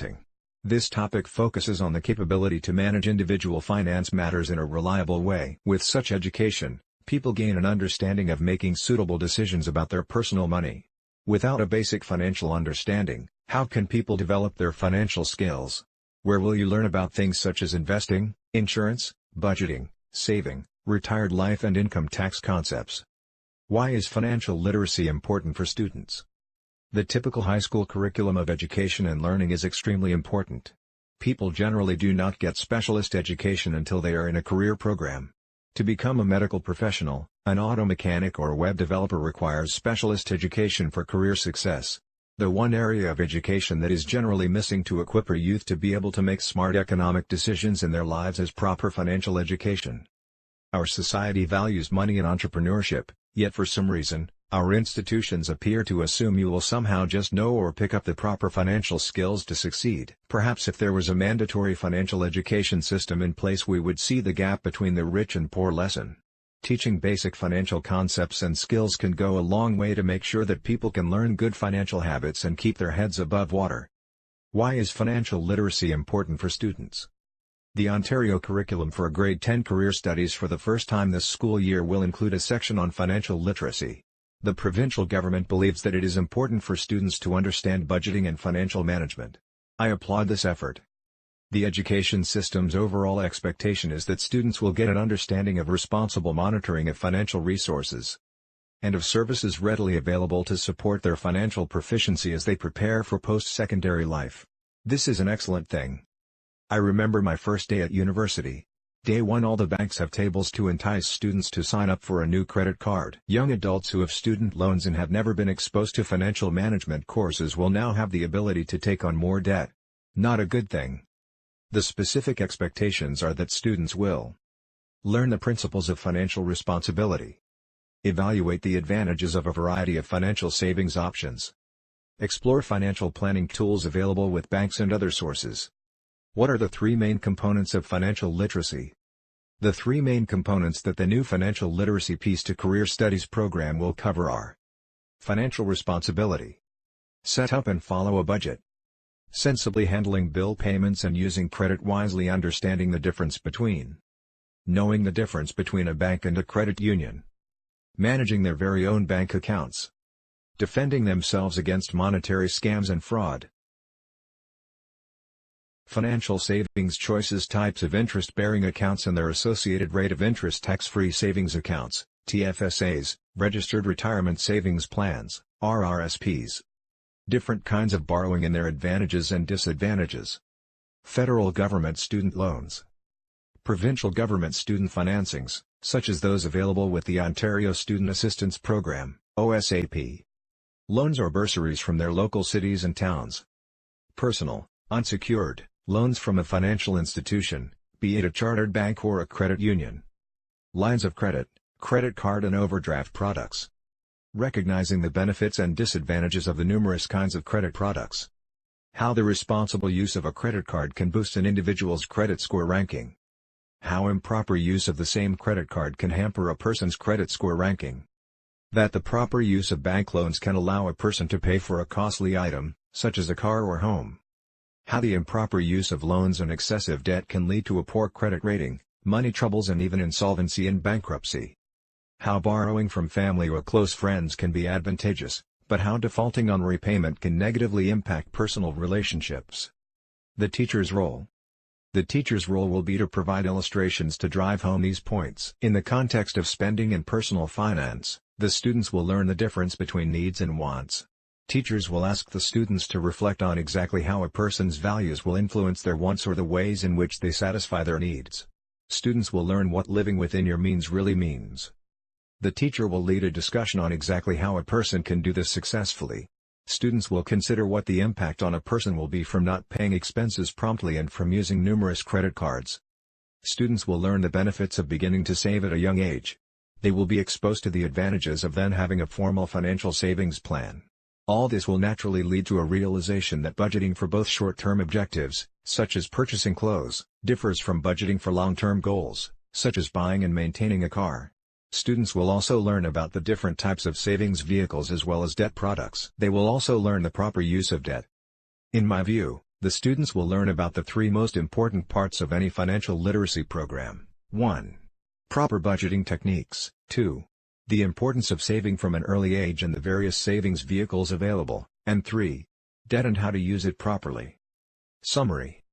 investing. This topic focuses on the capability to manage individual finance matters in a reliable way. With such education, people gain an understanding of making suitable decisions about their personal money. Without a basic financial understanding, how can people develop their financial skills? Where will you learn about things such as investing, insurance, budgeting, saving, retired life and income tax concepts? Why is financial literacy important for students? The typical high school curriculum of education and learning is extremely important. People generally do not get specialist education until they are in a career program. To become a medical professional, an auto mechanic or web developer requires specialist education for career success. The one area of education that is generally missing to equip our youth to be able to make smart economic decisions in their lives is proper financial education. Our society values money and entrepreneurship, yet for some reason, our institutions appear to assume you will somehow just know or pick up the proper financial skills to succeed. Perhaps if there was a mandatory financial education system in place, we would see the gap between the rich and poor lessen. Teaching basic financial concepts and skills can go a long way to make sure that people can learn good financial habits and keep their heads above water. Why is financial literacy important for students? The Ontario curriculum for Grade 10 Career Studies for the first time this school year will include a section on financial literacy. The provincial government believes that it is important for students to understand budgeting and financial management. I applaud this effort. The education system's overall expectation is that students will get an understanding of responsible monitoring of financial resources and of services readily available to support their financial proficiency as they prepare for post-secondary life. This is an excellent thing. I remember my first day at university. Day 1, all the banks have tables to entice students to sign up for a new credit card. Young adults who have student loans and have never been exposed to financial management courses will now have the ability to take on more debt. Not a good thing. The specific expectations are that students will learn the principles of financial responsibility, evaluate the advantages of a variety of financial savings options, explore financial planning tools available with banks and other sources. What are the three main components of financial literacy? The three main components that the new Financial Literacy Piece to Career Studies program will cover are: financial responsibility, set up and follow a budget, sensibly handling bill payments and using credit wisely, understanding the difference between knowing the difference between a bank and a credit union, managing their very own bank accounts, defending themselves against monetary scams and fraud. Financial savings choices, types of interest-bearing accounts and their associated rate of interest, tax-free savings accounts, TFSAs, registered retirement savings plans, RRSPs. Different kinds of borrowing and their advantages and disadvantages. Federal government student loans. Provincial government student financings, such as those available with the Ontario Student Assistance Program, OSAP. Loans or bursaries from their local cities and towns. Personal, unsecured loans from a financial institution, be it a chartered bank or a credit union. Lines of credit, credit card and overdraft products. Recognizing the benefits and disadvantages of the numerous kinds of credit products. How the responsible use of a credit card can boost an individual's credit score ranking. How improper use of the same credit card can hamper a person's credit score ranking. That the proper use of bank loans can allow a person to pay for a costly item, such as a car or home. How the improper use of loans and excessive debt can lead to a poor credit rating, money troubles and even insolvency and bankruptcy. How borrowing from family or close friends can be advantageous, but how defaulting on repayment can negatively impact personal relationships. The teacher's role. The teacher's role will be to provide illustrations to drive home these points. In the context of spending and personal finance, the students will learn the difference between needs and wants. Teachers will ask the students to reflect on exactly how a person's values will influence their wants or the ways in which they satisfy their needs. Students will learn what living within your means really means. The teacher will lead a discussion on exactly how a person can do this successfully. Students will consider what the impact on a person will be from not paying expenses promptly and from using numerous credit cards. Students will learn the benefits of beginning to save at a young age. They will be exposed to the advantages of then having a formal financial savings plan. All this will naturally lead to a realization that budgeting for both short-term objectives, such as purchasing clothes, differs from budgeting for long-term goals, such as buying and maintaining a car. Students will also learn about the different types of savings vehicles as well as debt products. They will also learn the proper use of debt. In my view, The students will learn about the three most important parts of any financial literacy program. 1. Proper budgeting techniques. 2. The importance of saving from an early age and the various savings vehicles available. And 3. Debt and how to use it properly. Summary.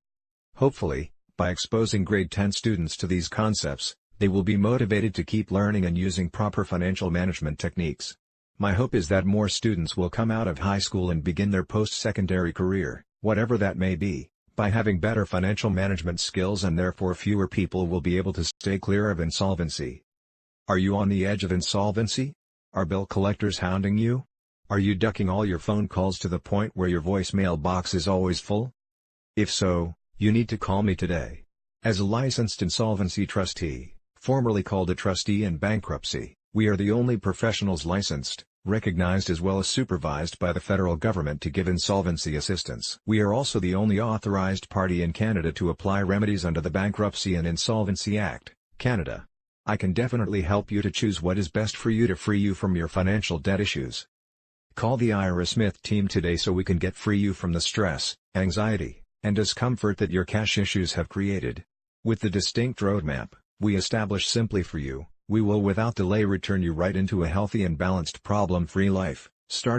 Hopefully, by exposing grade 10 students to these concepts, they will be motivated to keep learning and using proper financial management techniques. My hope is that more students will come out of high school and begin their post-secondary career, whatever that may be, by having better financial management skills, and therefore fewer people will be able to stay clear of insolvency. Are you on the edge of insolvency? Are bill collectors hounding you? Are you ducking all your phone calls to the point where your voicemail box is always full? If so, you need to call me today. As a licensed insolvency trustee, formerly called a trustee in bankruptcy, we are the only professionals licensed, recognized as well as supervised by the federal government to give insolvency assistance. We are also the only authorized party in Canada to apply remedies under the Bankruptcy and Insolvency Act, Canada. I can definitely help you to choose what is best for you to free you from your financial debt issues. Call the Ira Smith team today so we can get free you from the stress, anxiety, and discomfort that your cash issues have created. With the distinct roadmap we establish simply for you, we will without delay return you right into a healthy and balanced problem-free life, starting